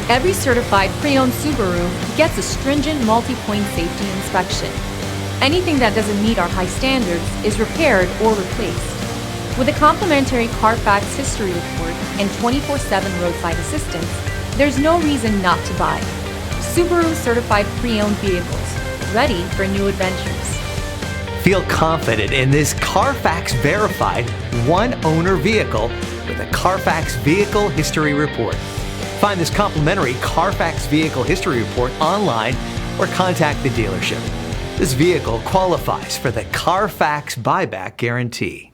Every certified pre-owned Subaru gets a stringent multi-point safety inspection. Anything that doesn't meet our high standards is repaired or replaced. With a complimentary Carfax history report and 24/7 roadside assistance, there's no reason not to buy. Subaru certified pre-owned vehicles, ready for new adventures. Feel confident in this Carfax verified one-owner vehicle with a Carfax Vehicle History Report. Find this complimentary Carfax Vehicle History Report online or contact the dealership. This vehicle qualifies for the Carfax Buyback Guarantee.